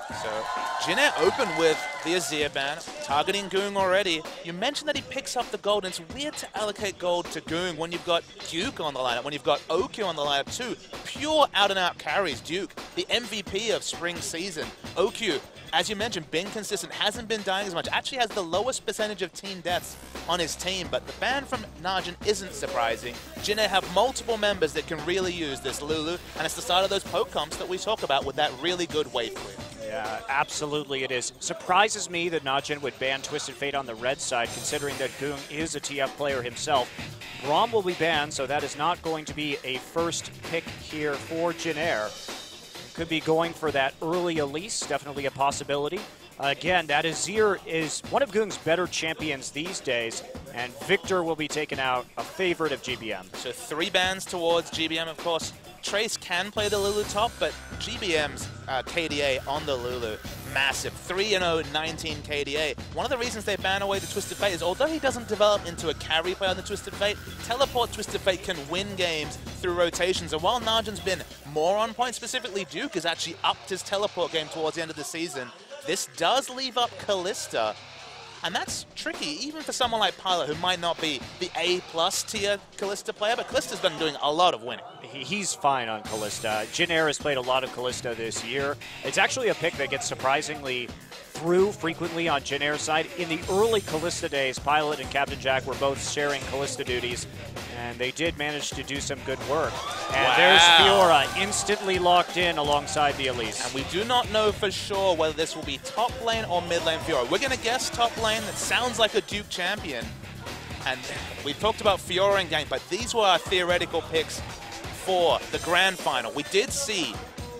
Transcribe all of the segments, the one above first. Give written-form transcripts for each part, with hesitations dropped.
So Jin'e opened with the Azir ban, targeting Goong already. You mentioned that he picks up the gold, and it's weird to allocate gold to Goong when you've got Duke on the lineup, when you've got Okyu on the lineup too. Pure out-and-out carries. Duke, the MVP of spring season. Okyu, as you mentioned, been consistent, hasn't been dying as much, actually has the lowest percentage of team deaths on his team, but the ban from Najin isn't surprising. Jin'e have multiple members that can really use this Lulu, and it's the start of those poke comps that we talk about with that really good wave clear. Yeah, absolutely it is. Surprises me that Najin would ban Twisted Fate on the red side, considering that Goong is a TF player himself. Braum will be banned, so that is not going to be a first pick here for Jin'e. Could be going for that early Elise, definitely a possibility. Again, that Azir is one of Goong's better champions these days, and Victor will be taken out, a favorite of GBM. So 3 bans towards GBM, of course. Trace can play the Lulu top, but GBM's KDA on the Lulu, massive. 3-0, 19 KDA. One of the reasons they ban away the Twisted Fate is, although he doesn't develop into a carry player on the Twisted Fate, Teleport Twisted Fate can win games through rotations. And while Najin's been more on point, specifically Duke has actually upped his Teleport game towards the end of the season. This does leave up Kalista, and that's tricky, even for someone like Pilot, who might not be the A+ tier Kalista player, but Kalista's been doing a lot of winning. He's fine on Kalista. Jin'e has played a lot of Kalista this year. It's actually a pick that gets surprisingly through frequently on Jin'e's side. In the early Kalista days, Pilot and Captain Jack were both sharing Kalista duties, and they did manage to do some good work. And there's Fiora instantly locked in alongside the Elise. And we do not know for sure whether this will be top lane or mid lane Fiora. We're going to guess top lane. That sounds like a Duke champion. And we talked about Fiora and Gang, but these were our theoretical picks for the grand final. We did see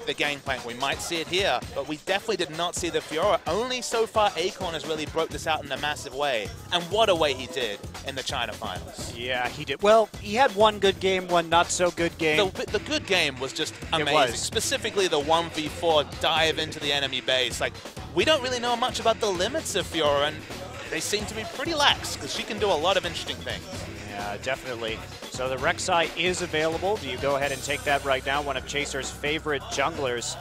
the Gangplank. We might see it here, but we definitely did not see the Fiora. Only so far Acorn has really broke this out in a massive way. And what a way he did in the China finals. Yeah, he did. Well, he had one good game, one not so good game. The good game was just amazing. It was. Specifically the 1v4 dive into the enemy base. Like, we don't really know much about the limits of Fiora, and they seem to be pretty lax, because she can do a lot of interesting things. Yeah, definitely. So the Rek'Sai is available. Do you go ahead and take that right now? One of Chaser's favorite junglers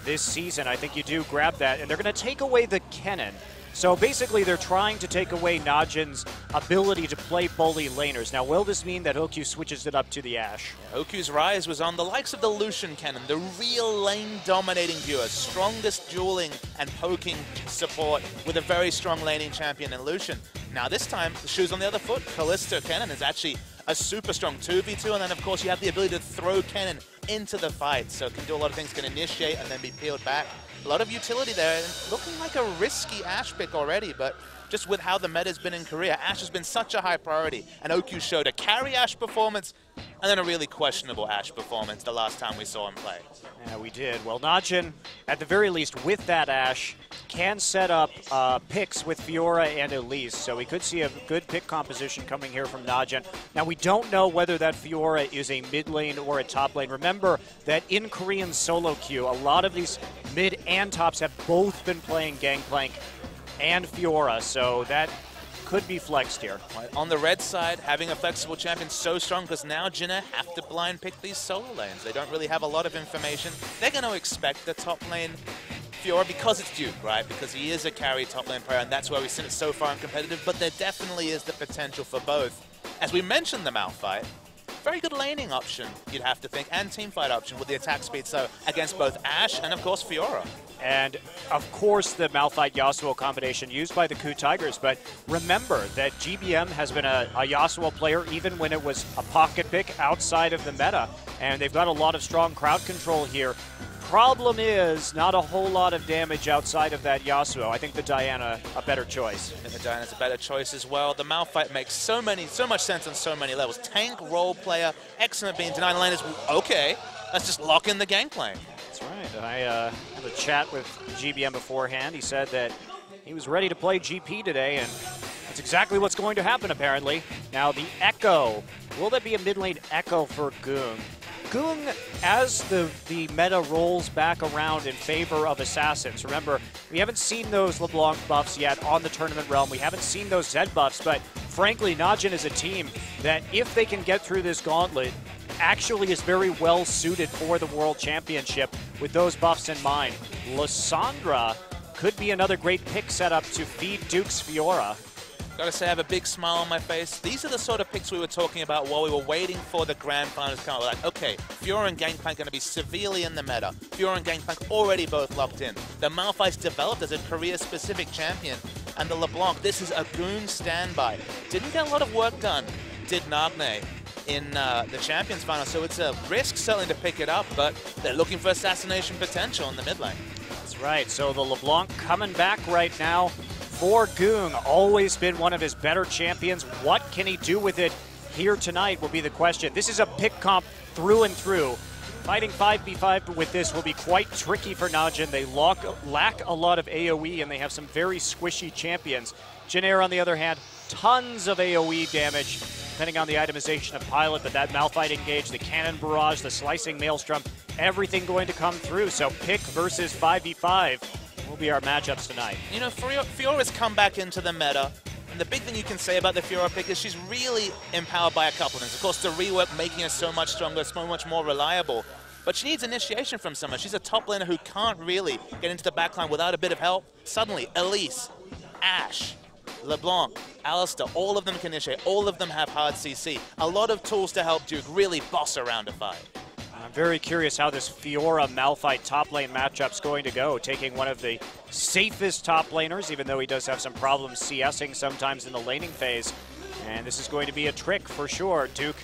this season. I think you do grab that. And they're going to take away the Kennen. So basically they're trying to take away Najin's ability to play bully laners. Now, will this mean that Okyu switches it up to the Ashe? Yeah, Okyu's rise was on the likes of the Lucian Kennen, the real lane-dominating viewer, strongest dueling and poking support with a very strong laning champion in Lucian. Now this time, the shoe's on the other foot. Kalista Kennen is actually a super strong 2v2, and then of course you have the ability to throw Kennen into the fight, so it can do a lot of things, can initiate and then be peeled back. A lot of utility there, and looking like a risky Ashe pick already, but just with how the meta's been in Korea, Ashe has been such a high priority, and Okyu showed a carry Ashe performance and then a really questionable Ashe performance the last time we saw him play. Yeah, we did. Well, Najin, at the very least, with that Ashe, can set up picks with Fiora and Elise, so we could see a good pick composition coming here from Najin. Now, we don't know whether that Fiora is a mid lane or a top lane. Remember that in Korean solo queue, a lot of these mid and tops have both been playing Gangplank and Fiora, so that could be flexed here. Right. On the red side, having a flexible champion so strong, because now Jin'e have to blind pick these solo lanes. They don't really have a lot of information. They're going to expect the top lane Fiora because it's Duke, right? Because he is a carry top lane player, and that's where we've seen it so far in competitive, but there definitely is the potential for both. As we mentioned the mFire, very good laning option, you'd have to think, and teamfight option with the attack speed, so against both Ashe and, of course, Fiora. And, of course, the Malphite Yasuo combination used by the Ku Tigers, but remember that GBM has been a Yasuo player even when it was a pocket pick outside of the meta, and they've got a lot of strong crowd control here. Problem is, not a whole lot of damage outside of that Yasuo. I think the Diana a better choice. I think the Diana's a better choice as well. The Malphite makes so much sense on so many levels. Tank, role player, excellent being denied laners. Okay, let's just lock in the Gangplank. That's right. I had a chat with GBM beforehand. He said that he was ready to play GP today, and that's exactly what's going to happen, apparently. Now, the Echo. Will there be a mid lane Echo for Goong? Goong, as the meta rolls back around in favor of Assassins, remember, we haven't seen those LeBlanc buffs yet on the tournament realm. We haven't seen those Zed buffs, but frankly, Najin is a team that if they can get through this gauntlet, actually is very well suited for the World Championship with those buffs in mind. Lissandra could be another great pick setup to feed Duke's Fiora. Gotta say, I have a big smile on my face. These are the sort of picks we were talking about while we were waiting for the grand finals to come. We're like, okay, Fiora and Gangplank going to be severely in the meta. Fiora and Gangplank already both locked in. The mFire's developed as a career-specific champion. And the LeBlanc, this is a goon standby. Didn't get a lot of work done, did Nagne in the Champions final. So it's a risk certainly to pick it up, but they're looking for assassination potential in the mid lane. That's right, so the LeBlanc coming back right now. For Goong, always been one of his better champions. What can he do with it here tonight will be the question. This is a pick comp through and through. Fighting 5v5 with this will be quite tricky for Najin. They lack a lot of AoE, and they have some very squishy champions. Jinair, on the other hand, tons of AoE damage, depending on the itemization of Pilot, but that Malphite engage, the Cannon Barrage, the Slicing Maelstrom, everything going to come through. So pick versus 5v5 will be our matchups tonight. You know, Fiora's come back into the meta, and the big thing you can say about the Fiora pick is she's really empowered by a couple of things. Of course, the rework making her so much stronger, so much more reliable, but she needs initiation from someone. She's a top laner who can't really get into the backline without a bit of help. Suddenly, Elise, Ashe, LeBlanc, Alistar, all of them can initiate, all of them have hard CC. A lot of tools to help Duke really boss around a fight. I'm very curious how this Fiora Malphite top lane matchup's going to go, taking one of the safest top laners, even though he does have some problems CSing sometimes in the laning phase. And this is going to be a trick for sure. Duke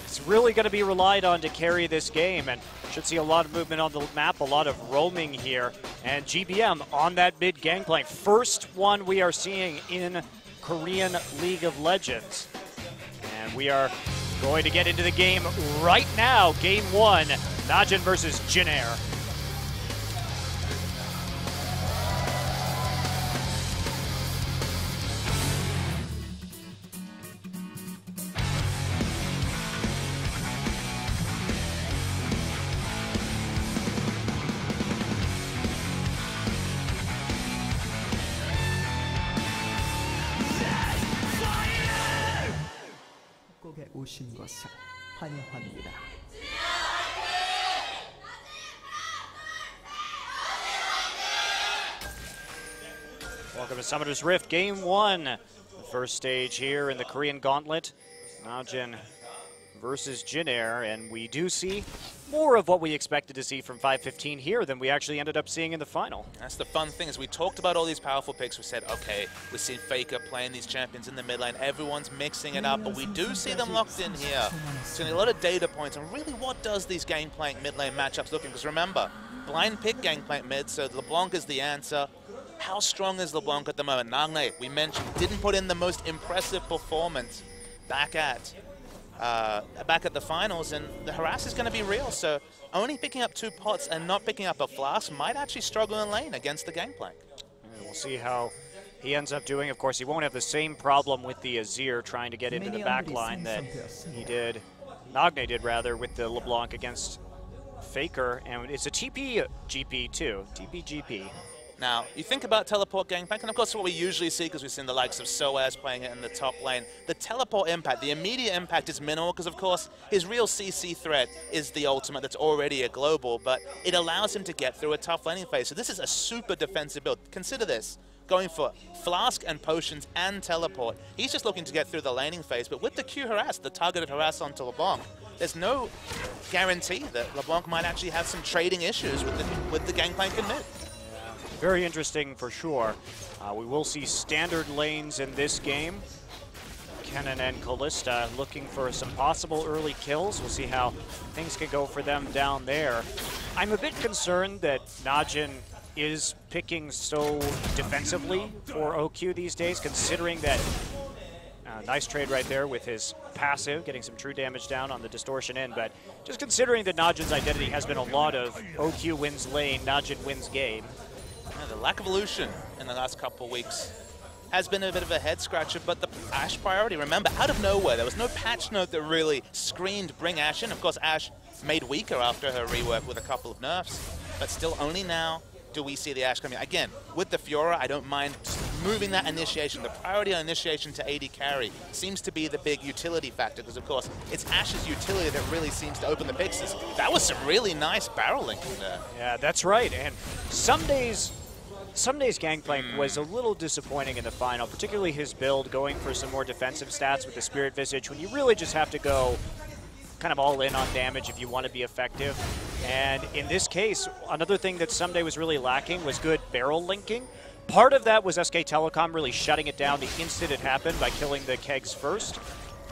is really going to be relied on to carry this game, and should see a lot of movement on the map, a lot of roaming here. And GBM on that mid gangplank. First one we are seeing in Korean League of Legends. And we are going to get into the game right now. Game 1, Najin versus Jinair. 오신 것을 환영합니다. Welcome to Summoner's Rift, Game 1. The first stage here in the Korean Gauntlet. Najin versus Jinair, and we do see more of what we expected to see from 515 here than we actually ended up seeing in the final. That's the fun thing, is we talked about all these powerful picks. We said, okay, we've seen Faker playing these champions in the mid lane. Everyone's mixing it up, but we do see them locked in here. So a lot of data points, and really what does these Gangplank mid lane matchups look like? Because remember, blind pick Gangplank mid, so LeBlanc is the answer. How strong is LeBlanc at the moment? Nagne, we mentioned, didn't put in the most impressive performance back at the finals, and the harass is going to be real. So only picking up 2 pots and not picking up a flask might actually struggle in lane against the Gangplank. And we'll see how he ends up doing. Of course, he won't have the same problem with the Azir trying to get into the back line that he did, Nagne did rather, with the LeBlanc against Faker. And it's a TP GP too, TP GP. Now, you think about teleport Gangplank, and of course what we usually see, because we've seen the likes of Soaz playing it in the top lane, the teleport impact, the immediate impact is minimal, because of course his real CC threat is the ultimate that's already a global, but it allows him to get through a tough laning phase. So this is a super defensive build. Consider this, going for Flask and Potions and teleport. He's just looking to get through the laning phase, but with the Q harass, the targeted harass onto LeBlanc, there's no guarantee that LeBlanc might actually have some trading issues with the Gangplank in mid. Very interesting for sure. We will see standard lanes in this game. Kennen and Kalista looking for some possible early kills. We'll see how things can go for them down there. I'm a bit concerned that Najin is picking so defensively for OQ these days, considering that nice trade right there with his passive, getting some true damage down on the distortion in, but just considering that Najin's identity has been a lot of OQ wins lane, Najin wins game. Yeah, the lack of illusion in the last couple of weeks has been a bit of a head scratcher, but the Ashe priority, remember, out of nowhere, there was no patch note that really screamed bring Ashe in. Of course, Ashe made weaker after her rework with a couple of nerfs, but still only now do we see the Ashe coming. Again, with the Fiora, I don't mind moving that initiation, the priority on initiation to AD carry seems to be the big utility factor, because of course it's Ash's utility that really seems to open the pixels. That was some really nice barrel linking there. Yeah, that's right. And some days Gangplank was a little disappointing in the final, particularly his build going for some more defensive stats with the Spirit Visage when you really just have to go kind of all in on damage if you want to be effective. And in this case, another thing that Someday was really lacking was good barrel linking. Part of that was SK Telecom really shutting it down the instant it happened by killing the kegs first.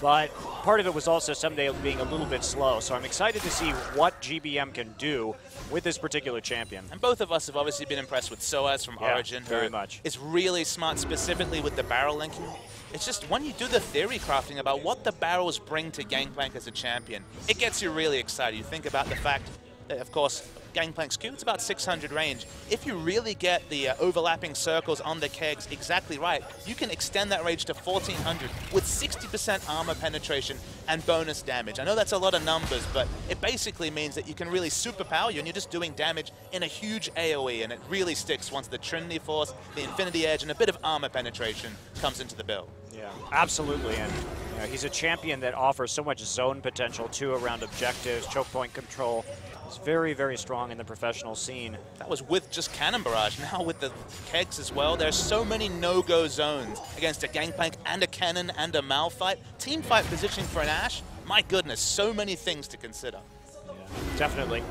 But part of it was also Someday being a little bit slow. So I'm excited to see what GBM can do with this particular champion. And both of us have obviously been impressed with Soaz from Origin. Very much. It's really smart, specifically with the barrel linking. It's just when you do the theory crafting about what the barrels bring to Gangplank as a champion, it gets you really excited. You think about the fact that, of course, Gangplank's Q, it's about 600 range. If you really get the overlapping circles on the kegs exactly right, you can extend that range to 1400 with 60% armor penetration and bonus damage. I know that's a lot of numbers, but it basically means that you can really superpower you and you're just doing damage in a huge AoE, and it really sticks once the Trinity Force, the Infinity Edge, and a bit of armor penetration comes into the build. Yeah, absolutely. And you know, he's a champion that offers so much zone potential too around objectives, choke point control. He's very, very strong in the professional scene. That was with just Cannon Barrage. Now with the kegs as well, there's so many no-go zones against a Gangplank and a Cannon and a mFire. Team fight positioning for an Ash, my goodness, so many things to consider. Yeah, definitely.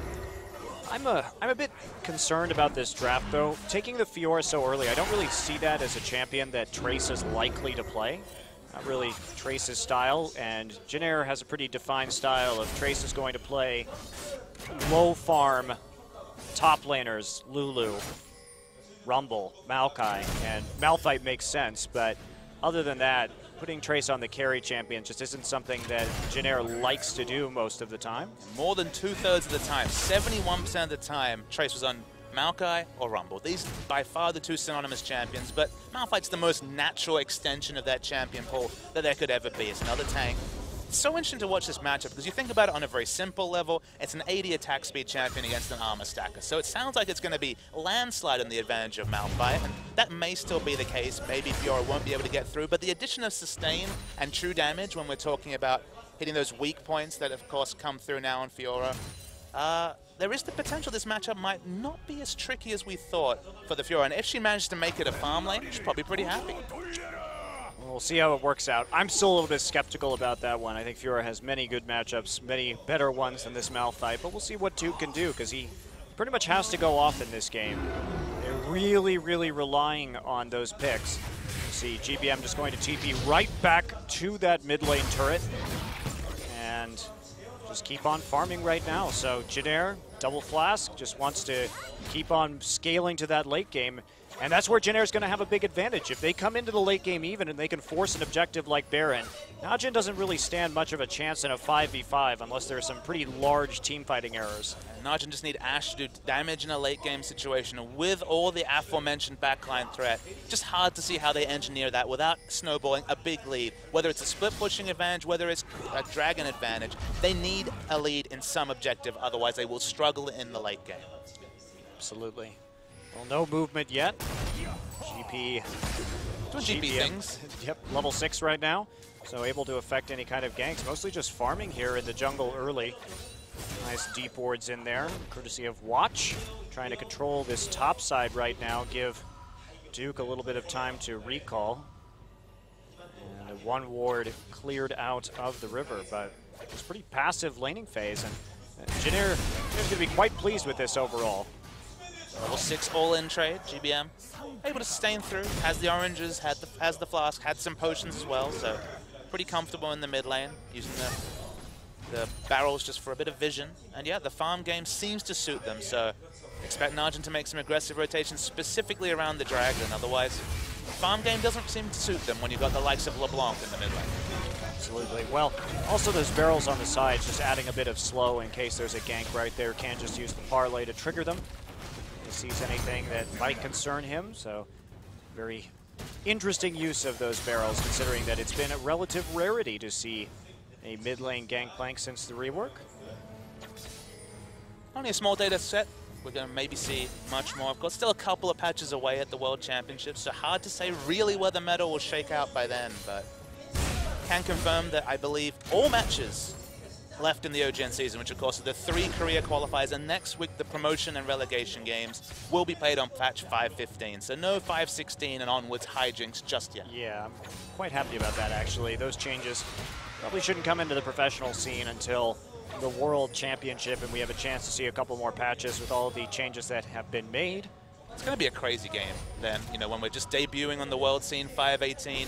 I'm a bit concerned about this draft, though. Taking the Fiora so early, I don't really see that as a champion that Trace is likely to play. Not really Trace's style, and Jinair has a pretty defined style of Trace is going to play low farm top laners, Lulu, Rumble, Maokai, and Malphite makes sense, but other than that, putting Trace on the carry champion just isn't something that Jinair likes to do most of the time. More than 2/3 of the time, 71% of the time, Trace was on Maokai or Rumble. These by far the two synonymous champions, but Malphite's the most natural extension of that champion pool that there could ever be. It's another tank. It's so interesting to watch this matchup because you think about it on a very simple level. It's an 80 attack speed champion against an armor stacker. So it sounds like it's going to be landslide on the advantage of Malefight, and that may still be the case. Maybe Fiora won't be able to get through, but the addition of sustain and true damage when we're talking about hitting those weak points that of course come through now on Fiora, there is the potential this matchup might not be as tricky as we thought for the Fiora. And if she manages to make it a farm lane, she's probably pretty happy. We'll see how it works out. I'm still a little bit skeptical about that one. I think Fiora has many good matchups, many better ones than this Malphite, but we'll see what Duke can do because he pretty much has to go off in this game. They're really, really relying on those picks. You see GBM just going to TP right back to that mid lane turret and just keep on farming right now. So Jinair, double flask, just wants to keep on scaling to that late game. And that's where Jinair's going to have a big advantage. If they come into the late game even and they can force an objective like Baron, Najin doesn't really stand much of a chance in a 5v5 unless there are some pretty large team fighting errors. Najin just need Ashe to do damage in a late game situation with all the aforementioned backline threat. Just hard to see how they engineer that without snowballing a big lead. Whether it's a split pushing advantage, whether it's a dragon advantage, they need a lead in some objective, otherwise they will struggle in the late game. Absolutely. Well, no movement yet. GP. Doing GP things. Yep, level 6 right now. So able to affect any kind of ganks. Mostly just farming here in the jungle early. Nice deep wards in there, courtesy of Watch. Trying to control this top side right now. Give Duke a little bit of time to recall. And one ward cleared out of the river, but it's pretty passive laning phase. And Jinair is going to be quite pleased with this overall. Level 6 all-in trade, GBM. Able to sustain through, has the oranges, has the flask, had some potions as well, so pretty comfortable in the mid lane, using the barrels just for a bit of vision. And yeah, the farm game seems to suit them, so expect Najin to make some aggressive rotations specifically around the dragon. Otherwise, the farm game doesn't seem to suit them when you've got the likes of LeBlanc in the mid lane. Absolutely. Well, also those barrels on the sides, just adding a bit of slow in case there's a gank right there. Can't just use the parlay to trigger them. Sees anything that might concern him, so very interesting use of those barrels considering that it's been a relative rarity to see a mid lane Gangplank since the rework. Only a small data set, we're going to maybe see much more. Of course, still a couple of patches away at the World Championships, so hard to say really where the medal will shake out by then, but can confirm that I believe all matches left in the OGN season, which of course are the 3 career qualifiers, and next week the promotion and relegation games will be played on patch 5.15. So no 5.16 and onwards hijinks just yet. Yeah, I'm quite happy about that actually. Those changes probably shouldn't come into the professional scene until the World Championship, and we have a chance to see a couple more patches with all of the changes that have been made. It's going to be a crazy game then, you know, when we're just debuting on the world scene 5.18.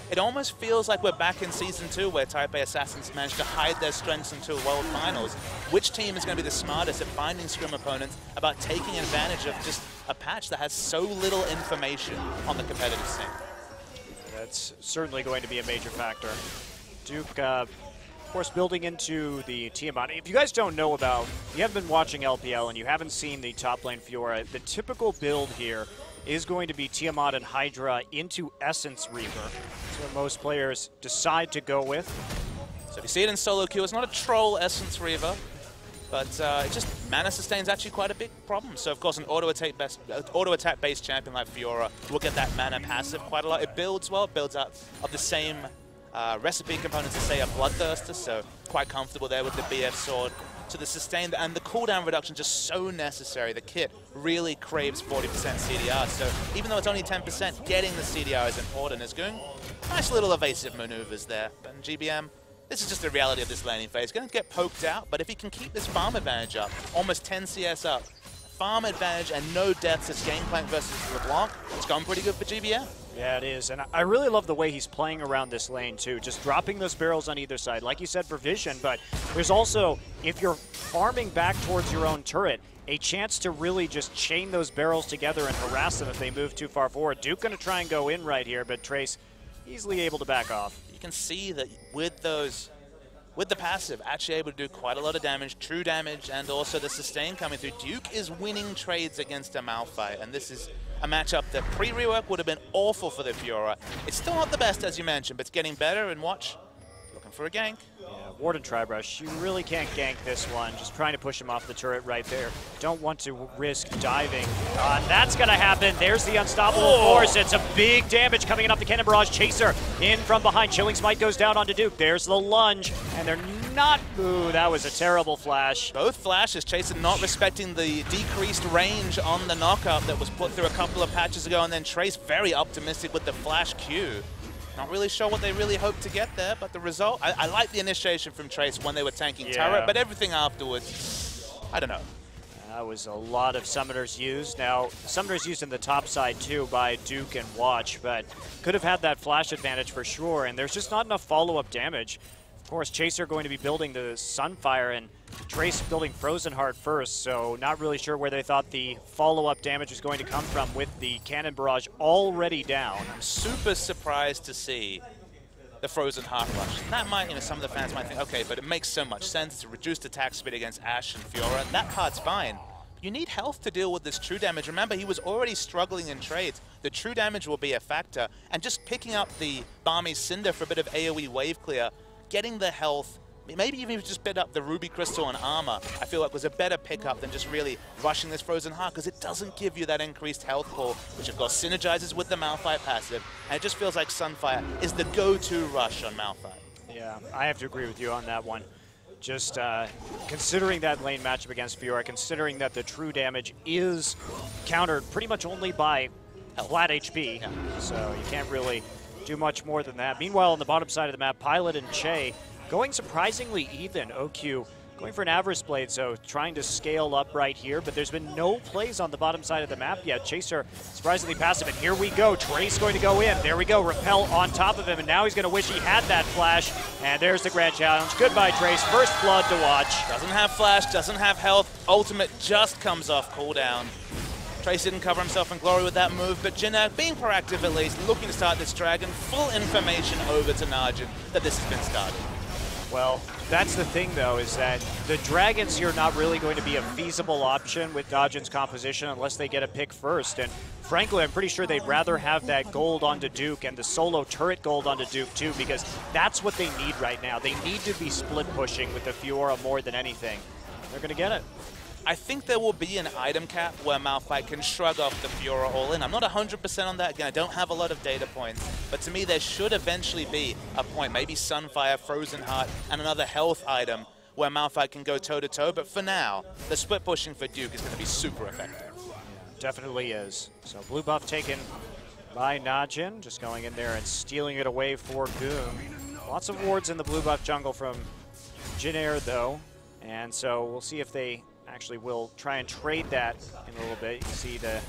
It almost feels like we're back in Season 2 where Type A Assassins managed to hide their strengths until World Finals. Which team is going to be the smartest at finding scrim opponents about taking advantage of just a patch that has so little information on the competitive scene? That's certainly going to be a major factor. Duke, of course, building into the Tiamat. If you guys don't know about, you haven't been watching LPL and you haven't seen the top lane Fiora, the typical build here is going to be Tiamat and Hydra into Essence Reaver. That's what most players decide to go with. So if you see it in solo queue, it's not a troll Essence Reaver, but it just mana sustain is actually quite a big problem. So of course an auto-attack based champion like Fiora will get that mana passive quite a lot. It builds well, it builds out of the same recipe components as say a Bloodthirster, so quite comfortable there with the BF sword. So the sustain and the cooldown reduction just so necessary. The kit really craves 40% CDR, so even though it's only 10%, getting the CDR is important. Is going nice little evasive maneuvers there. But in GBM, this is just the reality of this laning phase. Going to get poked out, but if he can keep this farm advantage up, almost 10 CS up, farm advantage and no deaths as Gangplank versus LeBlanc, it's gone pretty good for GBM. Yeah, it is, and I really love the way he's playing around this lane too, just dropping those barrels on either side, like you said, for vision, but there's also, if you're farming back towards your own turret, a chance to really just chain those barrels together and harass them if they move too far forward. Duke gonna try and go in right here, but Trace easily able to back off. You can see that with the passive, actually able to do quite a lot of damage, true damage, and also the sustain coming through. Duke is winning trades against a mFire, and this is a matchup that pre-rework would have been awful for the Fiora. It's still not the best, as you mentioned, but it's getting better, and watch, looking for a gank. Yeah, Warden Tribrush, you really can't gank this one. Just trying to push him off the turret right there. Don't want to risk diving. That's going to happen. There's the unstoppable force. It's a big damage coming in off the Cannon Barrage. Chaser in from behind. Chilling Smite goes down onto Duke. There's the lunge, and they're not... Ooh, that was a terrible flash. Both flashes, Chaser not respecting the decreased range on the knockup that was put through a couple of patches ago, and then Trace very optimistic with the flash Q. Not really sure what they really hoped to get there, but the result, I like the initiation from Trace when they were tanking turret, but everything afterwards, I don't know. That was a lot of summoners used. Now, summoners used in the top side too by Duke and Watch, but could have had that flash advantage for sure, and there's just not enough follow-up damage. Of course, Chaser going to be building the Sunfire, and Trace building Frozen Heart first, so not really sure where they thought the follow-up damage was going to come from with the Cannon Barrage already down. I'm super surprised to see the Frozen Heart Rush. And that might, you know, some of the fans might think, okay, but it makes so much sense. It's a reduced attack speed against Ashe and Fiora. That part's fine. You need health to deal with this true damage. Remember, he was already struggling in trades. The true damage will be a factor. And just picking up the Balmy Cinder for a bit of AoE wave clear, getting the health, maybe even just bit up the Ruby Crystal and armor, I feel like was a better pickup than just really rushing this Frozen Heart, because it doesn't give you that increased health pool, which of course synergizes with the mFire passive, and it just feels like Sunfire is the go-to rush on mFire. Yeah, I have to agree with you on that one. Just considering that lane matchup against Fiora, considering that the true damage is countered pretty much only by flat HP, so you can't really do much more than that. Meanwhile, on the bottom side of the map, Pilot and Che going surprisingly even. OQ going for an Avarice Blade, so trying to scale up right here, but there's been no plays on the bottom side of the map yet. Chaser surprisingly passive, and here we go. Trace going to go in. There we go. Repel on top of him, and now he's going to wish he had that flash, and there's the grand challenge. Goodbye, Trace. First blood to watch. Doesn't have flash, doesn't have health. Ultimate just comes off cooldown. Trace didn't cover himself in glory with that move, but Jinna, being proactive at least, looking to start this dragon, full information over to Najin that this has been started. Well, that's the thing, though, is that the dragons here are not really going to be a feasible option with Najin's composition unless they get a pick first. And frankly, I'm pretty sure they'd rather have that gold onto Duke and the solo turret gold onto Duke, too, because that's what they need right now. They need to be split pushing with the Fiora more than anything. They're going to get it. I think there will be an item cap where mFire can shrug off the Fiora all-in. I'm not 100% on that. Again, I don't have a lot of data points. But to me, there should eventually be a point, maybe Sunfire, Frozen Heart, and another health item where mFire can go toe-to-toe. But for now, the split pushing for Duke is going to be super effective. Definitely is. So blue buff taken by Najin, just going in there and stealing it away for Goong. Lots of wards in the blue buff jungle from Jin though. And so we'll see if they actually will try and trade that in a little bit. You can see the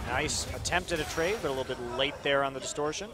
nice attempt at a trade, but a little bit late there on the distortion.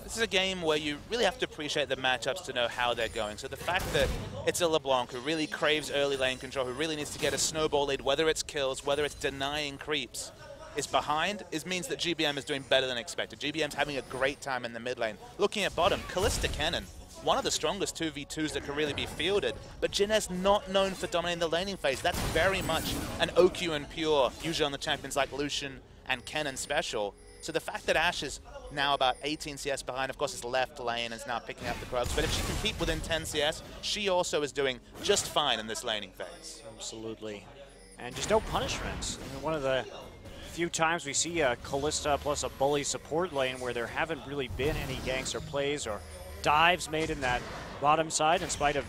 This is a game where you really have to appreciate the matchups to know how they're going. So the fact that it's a LeBlanc who really craves early lane control, who really needs to get a snowball lead, whether it's kills, whether it's denying creeps, is behind, means that GBM is doing better than expected. GBM's having a great time in the mid lane. Looking at bottom, Callista Cannon, one of the strongest 2v2s that can really be fielded, but Jin's not known for dominating the laning phase. That's very much an OQ and pure, usually on the champions like Lucian and Kennen special. So the fact that Ashe is now about 18 CS behind, of course, is left lane and is now picking up the Krugs, but if she can keep within 10 CS, she also is doing just fine in this laning phase. Absolutely. And just no punishments. I mean, one of the few times we see a Callista plus a bully support lane where there haven't really been any ganks or plays or dives made in that bottom side in spite of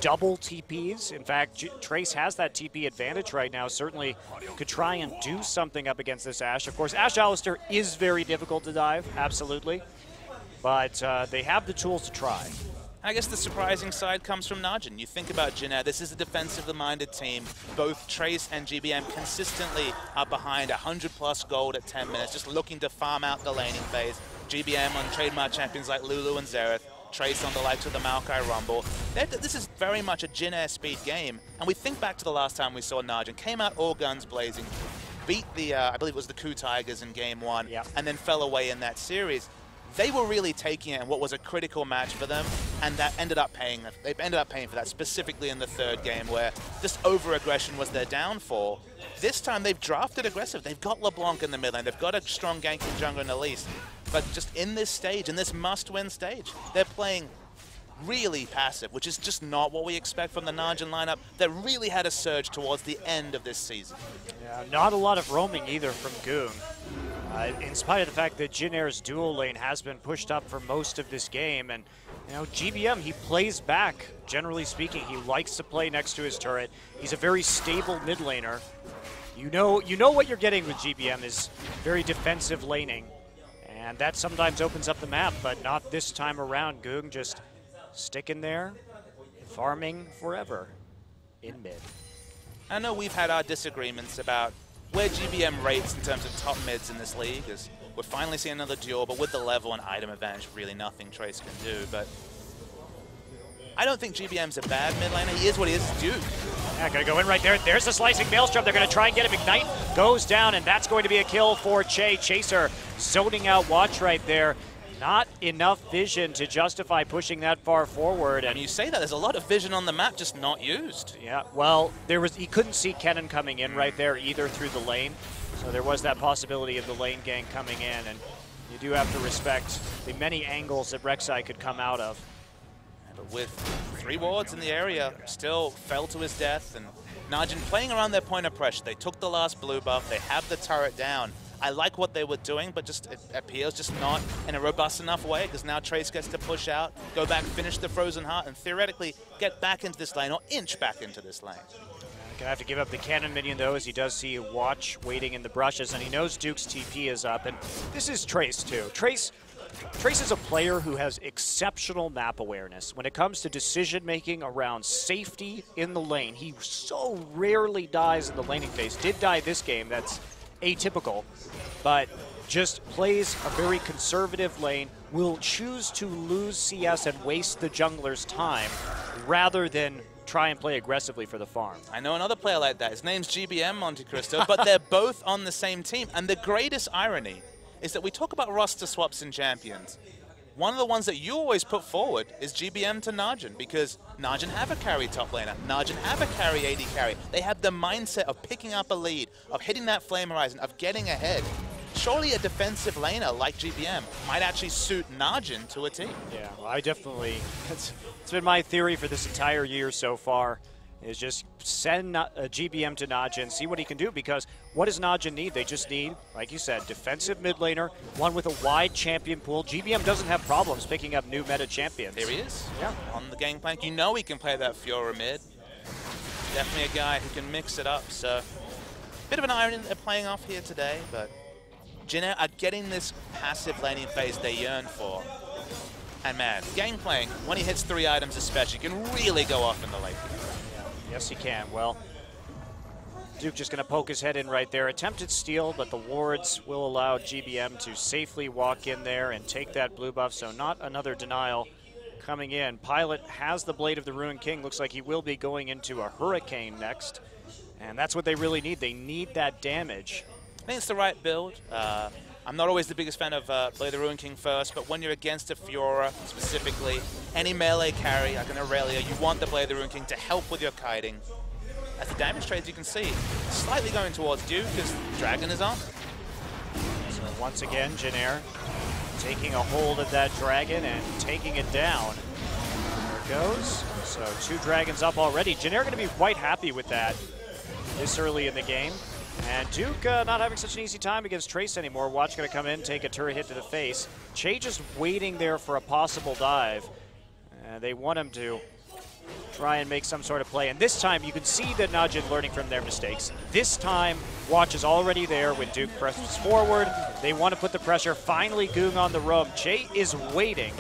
double TPs. In fact, Trace has that TP advantage right now. Certainly could try and do something up against this Ashe. Of course, Ashe Alistar is very difficult to dive, absolutely. But they have the tools to try. I guess the surprising side comes from Najin. You think about Jin, this is a defensively minded team. Both Trace and GBM consistently are behind 100+ gold at 10 minutes, just looking to farm out the laning phase. GBM on trademark champions like Lulu and Xerath, Trace on the likes of the Maokai Rumble. This is very much a Jin speed game. And we think back to the last time we saw Najin, came out all guns blazing, beat the, I believe it was the Coup Tigers in game one, yep, and then fell away in that series. They were really taking it in what was a critical match for them, and that ended up paying. They ended up paying for that, specifically in the third game, where just over-aggression was their downfall. This time they've drafted aggressive. They've got LeBlanc in the mid lane. They've got a strong ganking jungle in the least. But just in this stage, in this must-win stage, they're playing really passive, which is just not what we expect from the Najin lineup that really had a surge towards the end of this season. Yeah, not a lot of roaming either from Goong. In spite of the fact that Jin dual lane has been pushed up for most of this game, and you know, GBM, he plays back, generally speaking. He likes to play next to his turret. He's a very stable mid laner. You know what you're getting with GBM is very defensive laning, and that sometimes opens up the map, but not this time around. Goong just sticking there, farming forever in mid. I know we've had our disagreements about where GBM rates in terms of top mids in this league, as we're finally seeing another duel, but with the level and item advantage, really nothing Trace can do. But I don't think GBM's a bad mid laner. He is what he is, Duke. Yeah, gonna go in right there. There's the slicing maelstrom. They're gonna try and get him. Ignite goes down, and that's going to be a kill for Che. Chaser zoning out Watch right there. Not enough vision to justify pushing that far forward. And you say that, there's a lot of vision on the map, just not used. Yeah, well, he couldn't see Kennen coming in right there either through the lane. So there was that possibility of the lane gang coming in, and you do have to respect the many angles that Rek'Sai could come out of. But with 3 wards in the area, still fell to his death, and Najin playing around their point of pressure. They took the last blue buff, they have the turret down. I like what they were doing, but just it appears just not in a robust enough way, because now Trace gets to push out, go back, finish the Frozen Heart, and theoretically get back into this lane, or inch back into this lane. Gonna have to give up the cannon minion though, as he does see Watch waiting in the brushes, and he knows Duke's TP is up, and this is Trace too. Trace is a player who has exceptional map awareness. When it comes to decision making around safety in the lane, he so rarely dies in the laning phase. Did die this game, that's atypical, but just plays a very conservative lane, will choose to lose CS and waste the jungler's time rather than try and play aggressively for the farm. I know another player like that. His name's GBM, Monte Cristo, but they're both on the same team. And the greatest irony is that we talk about roster swaps in Champions. One of the ones that you always put forward is GBM to Najin, because Najin have a carry top laner, Najin have a carry AD carry. They have the mindset of picking up a lead, of hitting that flame horizon, of getting ahead. Surely a defensive laner like GBM might actually suit Najin to a team. Yeah, well, I definitely, it's been my theory for this entire year so far. is just send GBM to Najin, see what he can do, because what does Najin need? They just need, like you said, defensive mid laner, one with a wide champion pool. GBM doesn't have problems picking up new meta champions. Here he is. Yeah. On the gangplank. You know he can play that Fiora mid. Definitely a guy who can mix it up. So, bit of an irony that they're playing off here today, but Jin Air are getting this passive laning phase they yearn for. And man, gangplank, when he hits 3 items especially, can really go off in the late game. Yes, he can. Well, Duke just going to poke his head in right there. Attempted steal, but the wards will allow GBM to safely walk in there and take that blue buff, so not another denial coming in. Pilot has the Blade of the Ruined King. Looks like he will be going into a Hurricane next, and that's what they really need. They need that damage. I think it's the right build. I'm not always the biggest fan of Blade of the Ruined King first, but when you're against a Fiora, specifically, any melee carry, like an Aurelia, you want the Blade of the Ruined King to help with your kiting. As the damage trades, you can see, slightly going towards Duke as Dragon is on. So once again, Jin Air taking a hold of that Dragon and taking it down. There it goes. So 2 Dragons up already. Jin Air going to be quite happy with that this early in the game. And Duke not having such an easy time against Trace anymore. Watch going to come in, take a turret hit to the face. Che just waiting there for a possible dive. They want him to try and make some sort of play. And this time, you can see that Najin learning from their mistakes. This time, Watch is already there when Duke presses forward. They want to put the pressure. Finally, Goong on the roam. Che is waiting.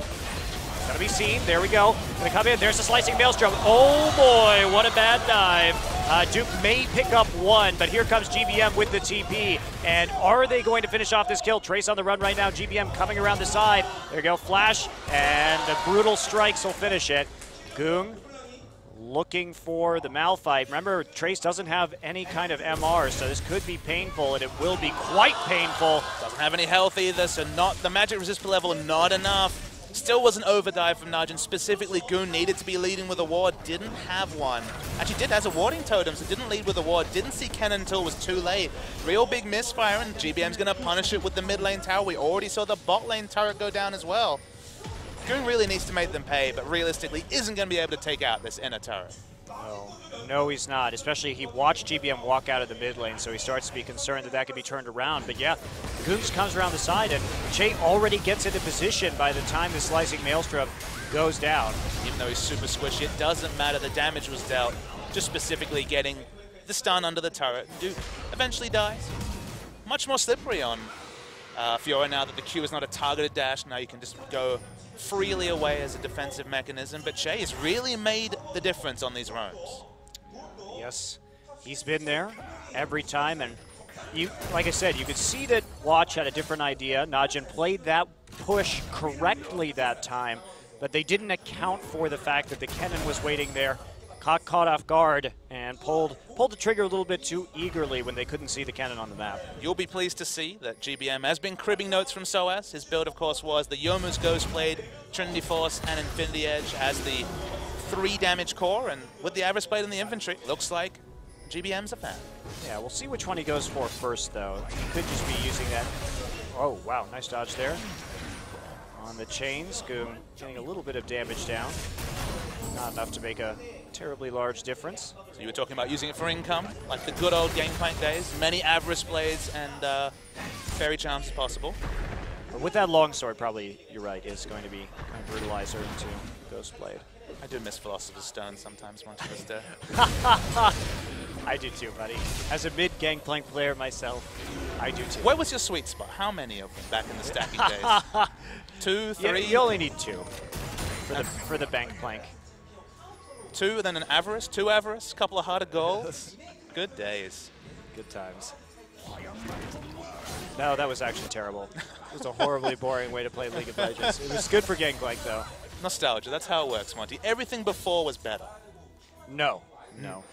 Gonna be seen. There we go. Gonna come in. There's a slicing maelstrom. Oh boy, what a bad dive. Duke may pick up 1, but here comes GBM with the TP. And are they going to finish off this kill? Trace on the run right now. GBM coming around the side. There you go, flash, and the brutal strikes will finish it. Goong looking for the Malphite. Remember, Trace doesn't have any kind of MR, so this could be painful, and it will be quite painful. Doesn't have any health either, so not the magic resist level, not enough. Still was an overdive from Najin. Specifically, Goon needed to be leading with a ward, didn't have one. Actually did, has a warding totem, so didn't lead with a ward. Didn't see Kennen until it was too late. Real big misfire, and GBM's gonna punish it with the mid lane tower. We already saw the bot lane turret go down as well. Goon really needs to make them pay, but realistically isn't gonna be able to take out this inner turret. No, he's not. Especially he watched GBM walk out of the mid lane, so he starts to be concerned that that could be turned around. But yeah, Goons comes around the side, and Che already gets into position by the time the slicing maelstrom goes down. Even though he's super squishy, it doesn't matter. The damage was dealt. Just specifically getting the stun under the turret. Duke eventually dies. Much more slippery on Fiora now that the Q is not a targeted dash. Now you can just go freely away as a defensive mechanism. But Che has really made the difference on these roams. Yes, he's been there every time, and you, like I said, you could see that Watch had a different idea. Najin played that push correctly that time, but they didn't account for the fact that the Kennen was waiting there, caught off guard, and pulled the trigger a little bit too eagerly when they couldn't see the Kennen on the map. You'll be pleased to see that GBM has been cribbing notes from SOAS. His build, of course, was the Yomu's Ghostblade, Trinity Force, and Infinity Edge as the 3 damage core, and with the Avarice Blade in the infantry, looks like GBM's a fan. Yeah, we'll see which one he goes for first, though. He could just be using that. Oh, wow, nice dodge there. On the chains, Goom getting a little bit of damage down. Not enough to make a terribly large difference. So you were talking about using it for income, like the good old Gangplank days. Many Avarice Blades and Fairy Charms as possible. But with that longsword, probably, you're right, is going to be a brutalizer into Ghostblade. I do miss Philosopher's Stone sometimes, Monster. I do too, buddy. As a mid-Gangplank player myself, I do too. Where was your sweet spot? How many of them back in the stacking days? 2, 3? Yeah, you only need 2 for the Gangplank. 2, then an Avarice, 2 Avarice, couple of Heart of Gold. Good days. Good times. No, that was actually terrible. It was a horribly boring way to play League of Legends. It was good for Gangplank, though. Nostalgia, that's how it works, Monty. Everything before was better. No.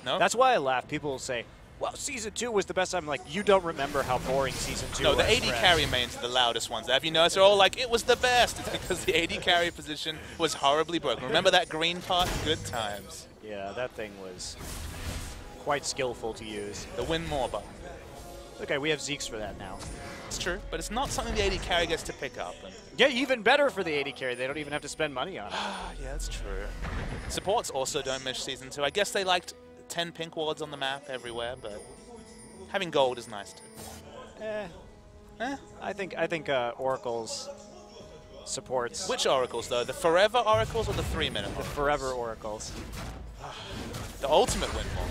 That's why I laugh. People will say, well, Season 2 was the best. I'm like, you don't remember how boring Season 2 was. No, the AD carry mains are the loudest ones. Have you noticed? They're all like, it was the best. It's because the AD carry position was horribly broken. Remember that green part? Good times. Yeah, that thing was quite skillful to use. The win more button. Okay, we have Zeeks for that now. It's true, but it's not something the AD carry gets to pick up. And yeah, even better for the AD carry. They don't even have to spend money on it. yeah, that's true. Supports also don't miss Season 2. I guess they liked 10 pink wards on the map everywhere, but having gold is nice too. I think Oracle's supports. Which oracles though? The forever oracles or the 3-minute? The forever Oracles. The ultimate windfall.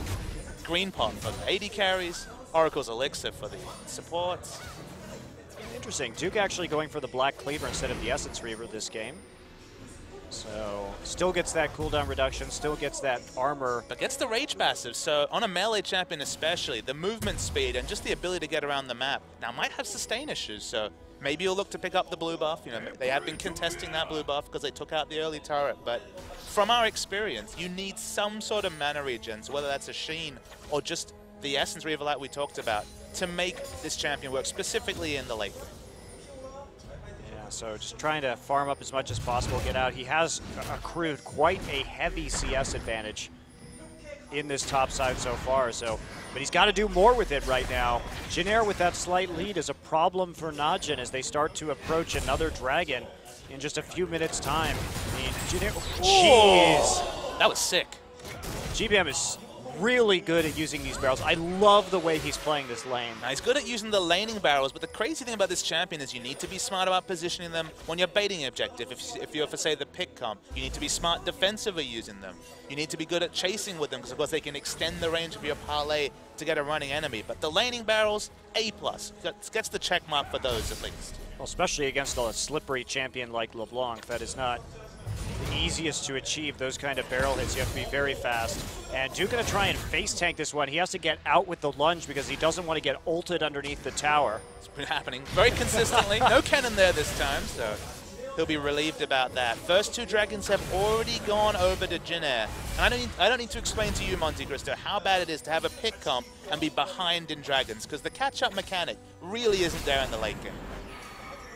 Green pot for the AD carries, Oracle's elixir for the supports. Interesting. Duke actually going for the Black Cleaver instead of the Essence Reaver this game. So still gets that cooldown reduction, still gets that armor. But gets the rage passive, so on a melee champion especially, the movement speed and just the ability to get around the map now might have sustain issues, so maybe you'll look to pick up the blue buff. You know, they have been contesting that blue buff because they took out the early turret, but from our experience, you need some sort of mana regens, whether that's a Sheen or just the Essence Reaver like we talked about, to make this champion work, specifically in the late game. So just trying to farm up as much as possible, get out. He has accrued quite a heavy CS advantage in this top side so far, but he's got to do more with it right now. Jinair with that slight lead is a problem for Najin as they start to approach another dragon in just a few minutes' time. I mean, Jinair, jeez. That was sick. GBM is really good at using these barrels. I love the way he's playing this lane. Now, he's good at using the laning barrels, but the crazy thing about this champion is you need to be smart about positioning them when you're baiting objective. If you're for, say, the pick comp, you need to be smart defensively using them. You need to be good at chasing with them, because of course they can extend the range of your parlay to get a running enemy. But the laning barrels, A+. Gets the check mark for those at least. Well, especially against a slippery champion like LeBlanc, that is not the easiest to achieve those kind of barrel hits. You have to be very fast. And Duke going to try and face tank this one. He has to get out with the lunge because he doesn't want to get ulted underneath the tower. It's been happening very consistently. No cannon there this time, so he'll be relieved about that. First two dragons have already gone over to Jinair. And I don't need to explain to you, Monte Cristo, how bad it is to have a pick comp and be behind in dragons, because the catch-up mechanic really isn't there in the late game.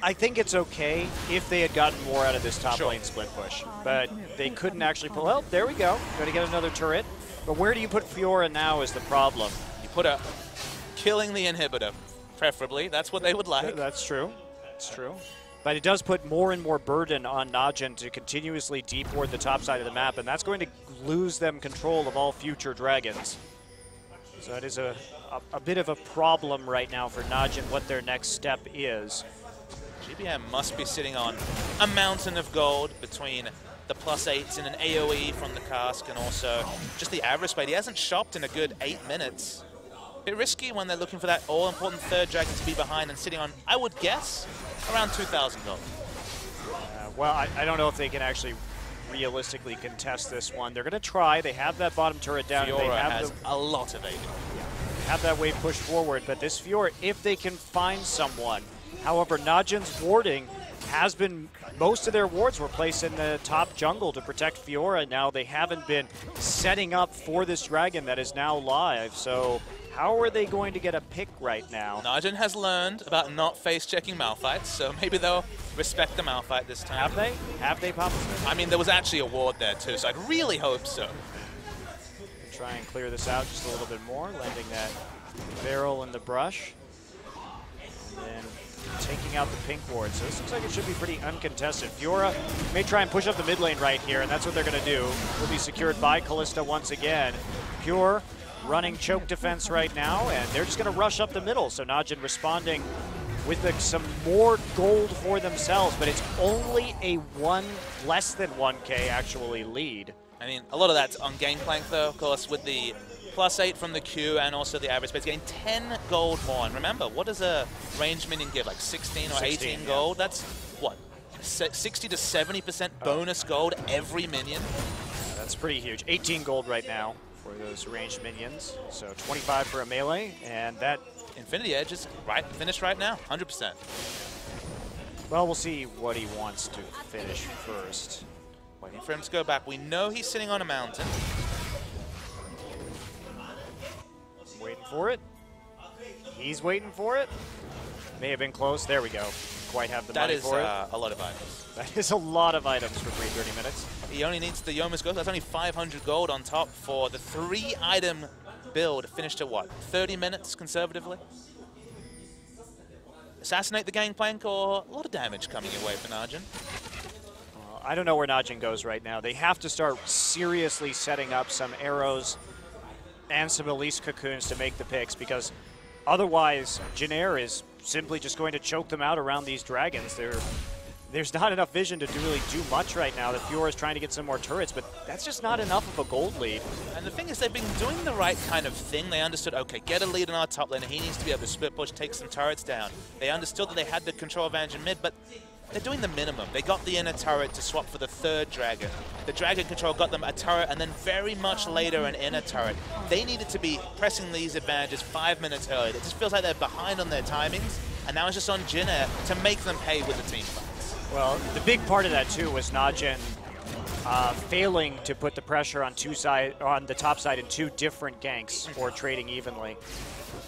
I think it's okay if they had gotten more out of this top lane split push, but they couldn't actually pull. Well, there we go. Going to get another turret. But where do you put Fiora now is the problem. You put a killing the inhibitor, preferably. That's what they would like. That's true. That's true. But it does put more and more burden on Najin to continuously deport the top side of the map, and that's going to lose them control of all future dragons. So it is a bit of a problem right now for Najin, what their next step is. GBM must be sitting on a mountain of gold between the +8s and an AoE from the cask and also just the average speed. He hasn't shopped in a good 8 minutes. Bit risky when they're looking for that all-important third dragon to be behind and sitting on, I would guess, around 2,000 gold. Well, I don't know if they can actually realistically contest this one. They're going to try. They have that bottom turret down. Fiora they have has a lot of AD. Have that wave push forward, but this Fiora, if they can find someone. However, Najin's warding has been, most of their wards were placed in the top jungle to protect Fiora. Now they haven't been setting up for this dragon that is now live. So how are they going to get a pick right now? Najin has learned about not face-checking Malphites, so maybe they'll respect the Malphite this time. Have they? Have they, Papa? I mean, there was actually a ward there too, so I'd really hope so. Try and clear this out just a little bit more, landing that barrel in the brush. And then taking out the pink ward. So this looks like it should be pretty uncontested. Fiora may try and push up the mid lane right here, and that's what they're going to do. Will be secured by Kalista once again. Pure running choke defense right now, and they're just going to rush up the middle. So Najin responding with some more gold for themselves, but it's only a less than 1K actually lead. I mean, a lot of that's on Gangplank though, of course, with the +8 from the Q and also the average, but it's getting 10 gold more. And remember, what does a range minion give, like 16 or 18 gold? Yeah. That's, what, 60 to 70% bonus gold every minion? That's pretty huge. 18 gold right now for those ranged minions. So 25 for a melee, and that Infinity Edge is finished right now, 100%. Well, we'll see what he wants to finish first. Waiting for him to go back. We know he's sitting on a mountain. Waiting for it. He's waiting for it. May have been close. There we go. Quite have the money for it. That is a lot of items. That is a lot of items for 30 minutes. He only needs the Yoma's Ghost. That's only 500 gold on top for the 3-item build. Finished at what? 30 minutes conservatively? Assassinate the Gangplank, or a lot of damage coming your way for Najin? I don't know where Najin goes right now. They have to start seriously setting up some arrows and some Elise cocoons to make the picks, because otherwise Janair is simply just going to choke them out around these dragons. There's not enough vision to really do much right now. The Fiora is trying to get some more turrets, but that's just not enough of a gold lead. And the thing is, they've been doing the right kind of thing. They understood, okay, get a lead in our top lane. He needs to be able to split push, take some turrets down. They understood that they had the control advantage in mid, but they're doing the minimum. They got the inner turret to swap for the third dragon. The dragon control got them a turret, and then very much later an inner turret. They needed to be pressing these advantages 5 minutes early. It just feels like they're behind on their timings, and now it's just on Jinair to make them pay with the team fights. Well, the big part of that too was Najin failing to put the pressure on the top side in 2 different ganks or trading evenly.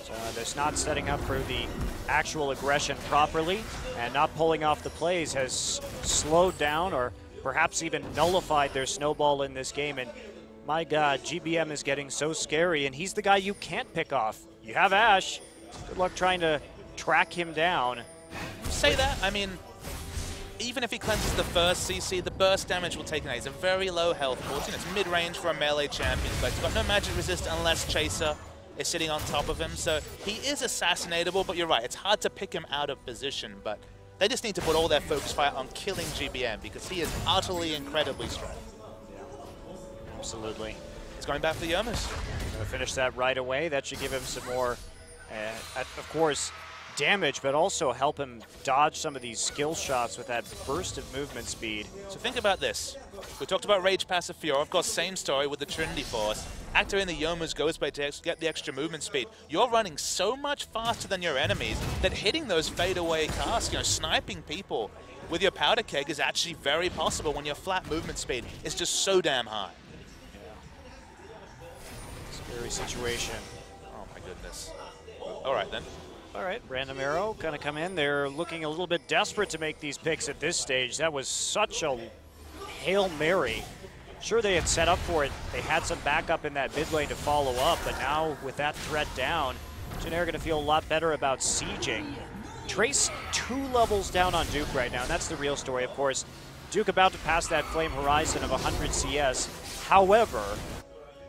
So that's not setting up for the actual aggression properly, and not pulling off the plays has slowed down or perhaps even nullified their snowball in this game. And my God, GBM is getting so scary, and he's the guy you can't pick off. You have Ashe. Good luck trying to track him down. Say that, I mean, even if he cleanses the first CC, the burst damage will take an A. He's a very low health 14. It's mid-range for a melee champion, but he's got no magic resist unless Chaser is sitting on top of him. So he is assassinatable, but you're right, it's hard to pick him out of position. But they just need to put all their focus fire on killing GBM, because he is utterly incredibly strong. Absolutely. It's going back for the Yomus. Gonna finish that right away. That should give him some more, of course, damage, but also help him dodge some of these skill shots with that burst of movement speed. So think about this. We talked about Rage Passive Fiora. Of course, same story with the Trinity Force. Activating the Yomu's Ghost Blade to get the extra movement speed. You're running so much faster than your enemies that hitting those fadeaway casts, sniping people with your powder keg is actually very possible when your flat movement speed is just so damn high. Yeah. Scary situation. Oh my goodness. All right then. All right, random arrow gonna come in. They're looking a little bit desperate to make these picks at this stage. That was such a Hail Mary. Sure, they had set up for it. They had some backup in that mid lane to follow up, but now with that threat down, Janair gonna feel a lot better about sieging. Trace 2 levels down on Duke right now, and that's the real story, of course. Duke about to pass that flame horizon of 100 CS. However,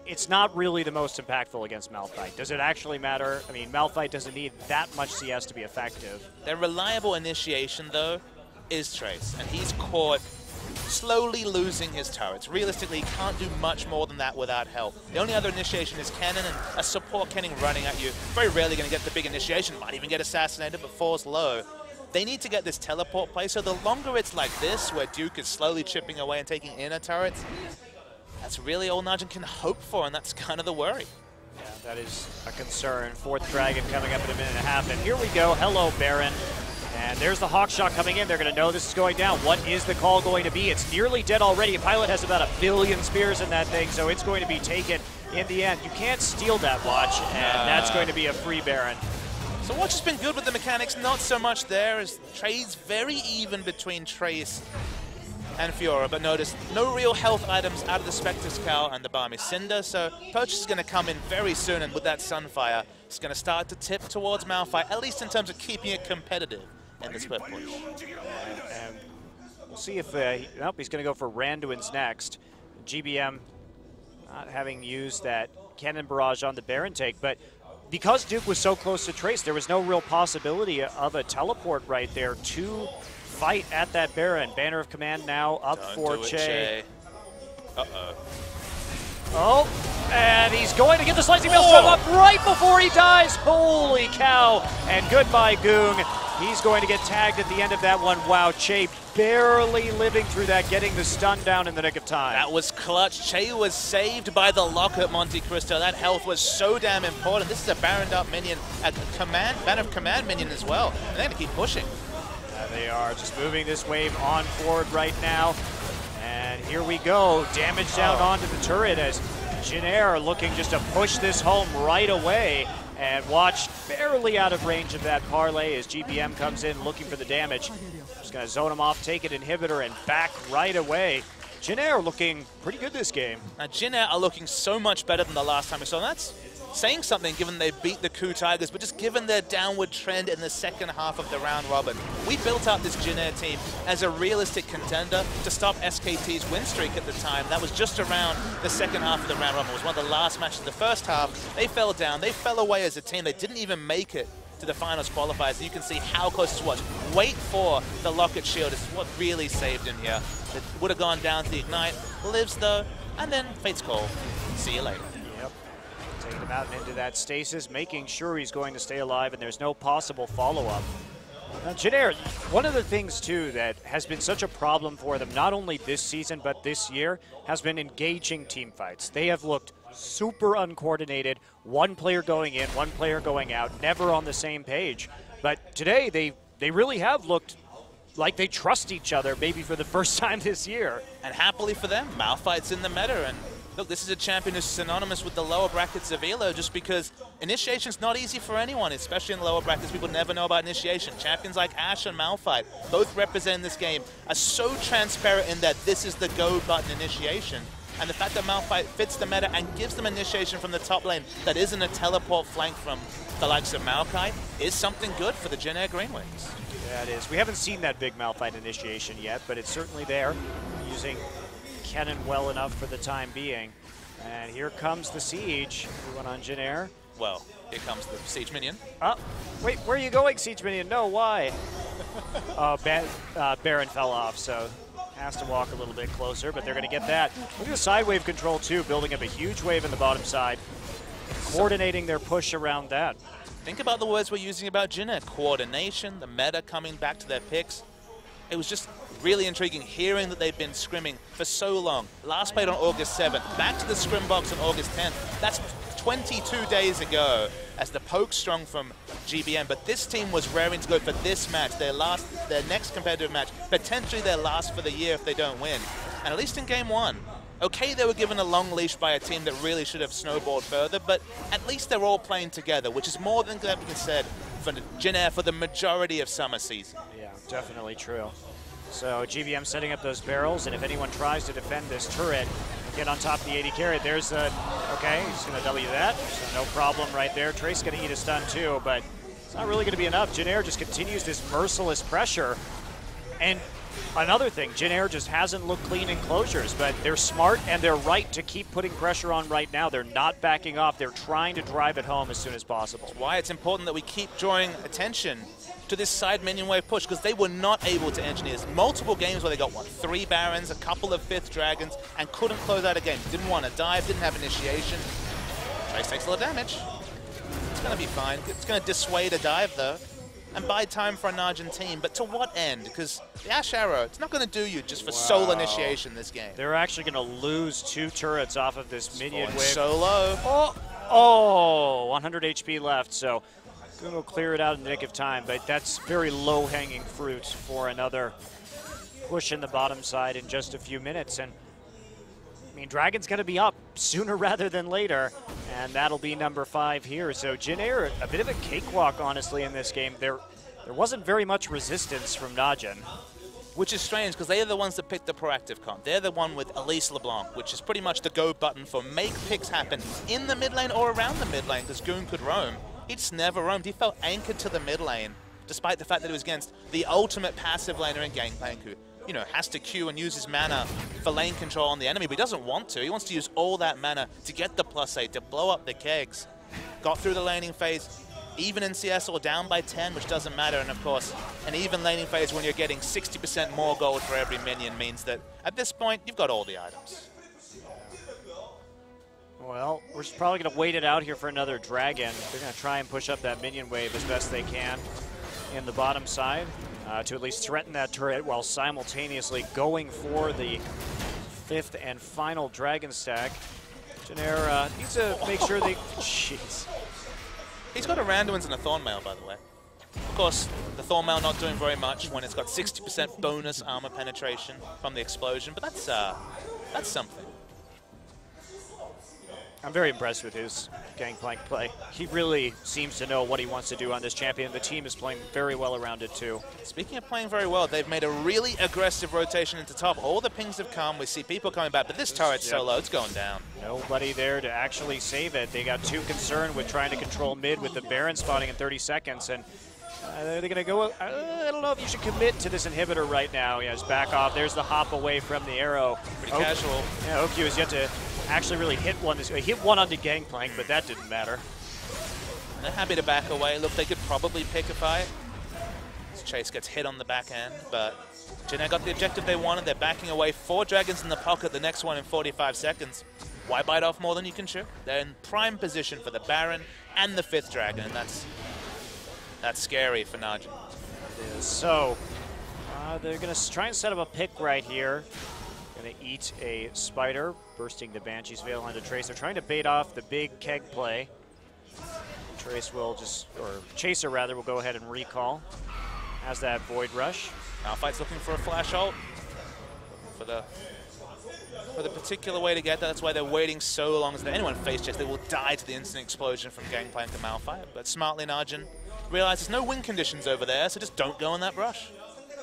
it's not really the most impactful against Malphite. Does it actually matter? I mean, Malphite doesn't need that much CS to be effective. Their reliable initiation, though, is Trace, and he's caught slowly losing his turrets. Realistically, he can't do much more than that without help. The only other initiation is Cannon, and a support Cannon running at you. Very rarely going to get the big initiation, might even get assassinated, but falls low. They need to get this teleport play, so the longer it's like this, where Duke is slowly chipping away and taking inner turrets, that's really all Najin can hope for, and that's kind of the worry. Yeah, that is a concern. 4th dragon coming up in a minute and a half, and here we go. Hello, Baron. And there's the Hawk Shot coming in. They're going to know this is going down. What is the call going to be? It's nearly dead already. Pilot has about 1 billion spears in that thing, so it's going to be taken in the end. You can't steal that watch, and that's going to be a free Baron. So Watch has been good with the mechanics, not so much there, as Trace very even between Trace and Fiora, but notice no real health items out of the Spectre's Cowl and the Balmy Cinder, so Purchase is going to come in very soon, and with that Sunfire, it's going to start to tip towards Malphite, at least in terms of keeping it competitive in the split push. And we'll see if, nope, he's going to go for Randuin's next. GBM not having used that Cannon Barrage on the Baron take, but because Duke was so close to Trace, there was no real possibility of a teleport right there to fight at that Baron. Banner of Command now up for Che. Uh-oh. Oh, and he's going to get the Slicing Maelstrom up right before he dies. Holy cow. And goodbye, Goong. He's going to get tagged at the end of that one. Wow, Che barely living through that, getting the stun down in the nick of time. That was clutch. Che was saved by the lock at Monte Cristo. That health was so damn important. This is a Baroned up minion, a Banner of Command minion as well. And they're going to keep pushing. They are just moving this wave on forward right now. And here we go. Damage down onto the turret as Janair looking just to push this home right away. And Watch barely out of range of that parlay as GBM comes in looking for the damage. Just going to zone him off, take an inhibitor, and back right away. Janair looking pretty good this game. Now, Jinair are looking so much better than the last time we saw them. saying something given they beat the Coup Tigers, but just given their downward trend in the second half of the round robin. We built out this Jin Air team as a realistic contender to stop SKT's win streak at the time. That was just around the second half of the round robin. It was one of the last matches of the first half. They fell down. They fell away as a team. They didn't even make it to the finals qualifiers. You can see how close it was. Wait for the Locket Shield is what really saved him here. It would have gone down to the Ignite. Lives though, and then Fate's Call. See you later. Yep. Taking him out and into that stasis, making sure he's going to stay alive, and there's no possible follow-up. Now, Jin Air, one of the things, too, that has been such a problem for them, not only this season but this year, has been engaging team fights. They have looked super uncoordinated, one player going in, one player going out, never on the same page. But today, they really have looked like they trust each other, maybe for the first time this year. And happily for them, mFire's in the meta, and look, this is a champion who's synonymous with the lower brackets of ELO just because initiation's not easy for anyone, especially in the lower brackets. People never know about initiation. Champions like Ashe and mFire, both representing this game, are so transparent in that this is the go button initiation. And the fact that mFire fits the meta and gives them initiation from the top lane that isn't a teleport flank from the likes of Maokai is something good for the Jin Air Green Wings. Yeah, it is. We haven't seen that big Malphite initiation yet, but it's certainly there, using Kennen well enough for the time being. And here comes the Siege. Everyone on Jin Air. Well, here comes the Siege Minion. Wait, where are you going, Siege Minion? No, why? Baron fell off, so has to walk a little bit closer, but they're going to get that. Look at the side wave control, too, building up a huge wave in the bottom side, coordinating their push around that. Think about the words we're using about Jin Air. Coordination, the meta coming back to their picks. It was just really intriguing hearing that they've been scrimming for so long. Last played on August 7th, back to the scrim box on August 10th. That's 22 days ago as the poke strong from GBM, but this team was raring to go for this match, their next competitive match, potentially their last for the year if they don't win. And at least in game one, okay, they were given a long leash by a team that really should have snowballed further, but at least they're all playing together, which is more than can be said for Jin Air for the majority of summer season. Yeah, definitely true. So GBM setting up those barrels, and if anyone tries to defend this turret, get on top of the 80 carry, there's a, okay, he's going to W that, so no problem right there. Trace going to eat a stun too, but it's not really going to be enough. Jin Air just continues this merciless pressure, and another thing, Jin Air just hasn't looked clean in closures, but they're smart and they're right to keep putting pressure on right now. They're not backing off. They're trying to drive it home as soon as possible. That's why it's important that we keep drawing attention to this side minion wave push, because they were not able to engineer this. Multiple games where they got, what, 3 Barons, a couple of 5th Dragons, and couldn't close out a game. Didn't want to dive, didn't have initiation. Trace takes a little damage. It's going to be fine. It's going to dissuade a dive, though, and buy time for a Najin team. But to what end? Because the Ash Arrow, it's not going to do you just for solo initiation this game. They're actually going to lose 2 turrets off of this minion wave. Solo. Oh, 100 HP left, so going to clear it out in the nick of time, but that's very low-hanging fruit for another push in the bottom side in just a few minutes. And I mean, Dragon's going to be up sooner rather than later, and that'll be number 5 here. So Jin Air, a bit of a cakewalk, honestly, in this game. There wasn't very much resistance from Najin. Which is strange, because they are the ones that picked the proactive comp. They're the one with Elise LeBlanc, which is pretty much the go button for make picks happen in the mid lane or around the mid lane, because Goon could roam. He just never roamed. He felt anchored to the mid lane, despite the fact that he was against the ultimate passive laner in Gangplank, who, you know, has to queue and use his mana for lane control on the enemy, but he doesn't want to. He wants to use all that mana to get the +8, to blow up the kegs. Got through the laning phase, even in CS or down by 10, which doesn't matter. And of course, an even laning phase when you're getting 60% more gold for every minion means that at this point, you've got all the items. Well, we're just probably going to wait it out here for another Dragon. They're going to try and push up that minion wave as best they can in the bottom side to at least threaten that turret while simultaneously going for the 5th and final Dragon stack. Jin Air needs to make sure they... Jeez. He's got a Randuin's and a Thornmail, by the way. Of course, the Thornmail not doing very much when it's got 60% bonus armor penetration from the explosion, but that's something. I'm very impressed with his Gangplank play. He really seems to know what he wants to do on this champion. The team is playing very well around it too. Speaking of playing very well, they've made a really aggressive rotation into top. All the pings have come. We see people coming back, but this turret's so low, it's going down. Nobody there to actually save it. They got too concerned with trying to control mid with the Baron spawning in 30 seconds. And they're going to go, I don't know if you should commit to this inhibitor right now. Yeah, just back off. There's the hop away from the arrow. Pretty casual. Yeah, OQ has yet to actually really hit one. He hit one onto Gangplank, but that didn't matter. And they're happy to back away. Look, they could probably pick a fight. Chase gets hit on the back end, but Jin Air got the objective they wanted. They're backing away. 4 dragons in the pocket, the next one in 45 seconds. Why bite off more than you can chew? They're in prime position for the Baron and the 5th dragon, and that's scary for Najin. It is. So, they're going to try and set up a pick right here. Going to eat a Spider, bursting the Banshee's Veil onto Trace. They're trying to bait off the big keg play. Trace will just, or Chaser rather, will go ahead and recall. Has that Void Rush. mFire's looking for a flash ult. For the particular way to get that, that's why they're waiting so long. As anyone face checks, they will die to the instant explosion from Gangplank and mFire. But smartly, Najin realizes no win conditions over there, so just don't go on that brush.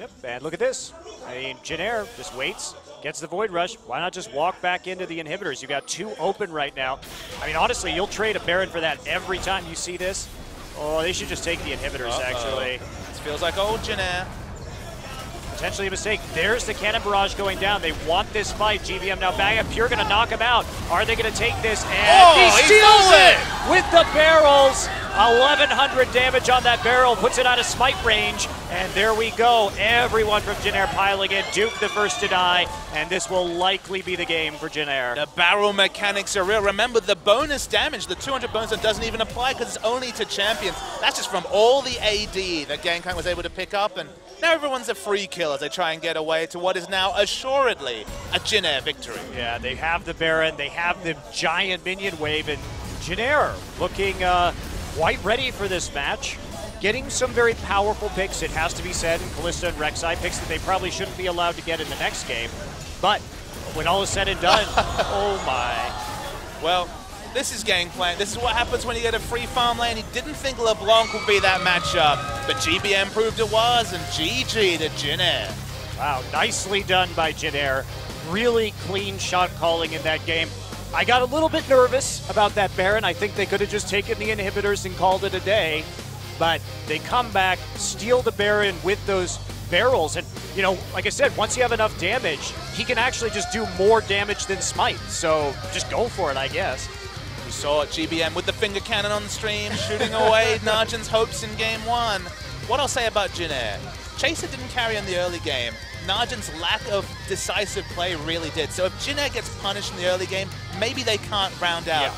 Yep, and look at this. I mean, Jin Air just waits, gets the Void Rush. Why not just walk back into the inhibitors? You got 2 open right now. I mean, honestly, you'll trade a Baron for that every time you see this. Oh, they should just take the inhibitors, actually. This feels like old Jin Air. Potentially a mistake. There's the cannon barrage going down. They want this fight. GBM now back up. Pure going to knock him out. Are they going to take this? And he steals it with the barrels. 1,100 damage on that barrel. Puts it out of smite range. And there we go. Everyone from Jin Air piling in. Duke the first to die. And this will likely be the game for Jin Air. The barrel mechanics are real. Remember, the bonus damage, the 200 bonus, that doesn't even apply because it's only to champions. That's just from all the AD that Gangplank was able to pick up. And now everyone's a free kill as they try and get away to what is now assuredly a Jin Air victory. Yeah, they have the Baron, they have the giant minion wave, and Jin Air looking quite ready for this match. Getting some very powerful picks, it has to be said, in Kalista and Rek'Sai, picks that they probably shouldn't be allowed to get in the next game. But when all is said and done, oh my. Well, this is Gangplank. This is what happens when you get a free farm lane. He didn't think LeBlanc would be that matchup, but GBM proved it was, and GG to Jin Air. Wow, nicely done by Jin Air. Really clean shot calling in that game. I got a little bit nervous about that Baron. I think they could have just taken the inhibitors and called it a day, but they come back, steal the Baron with those barrels, and you know, like I said, once you have enough damage, he can actually just do more damage than Smite, so just go for it, I guess. We saw GBM with the finger cannon on the stream, shooting away Najin's hopes in game 1. What I'll say about Jin Air, Chaser didn't carry in the early game. Najin's lack of decisive play really did. So if Jin Air gets punished in the early game, maybe they can't round out.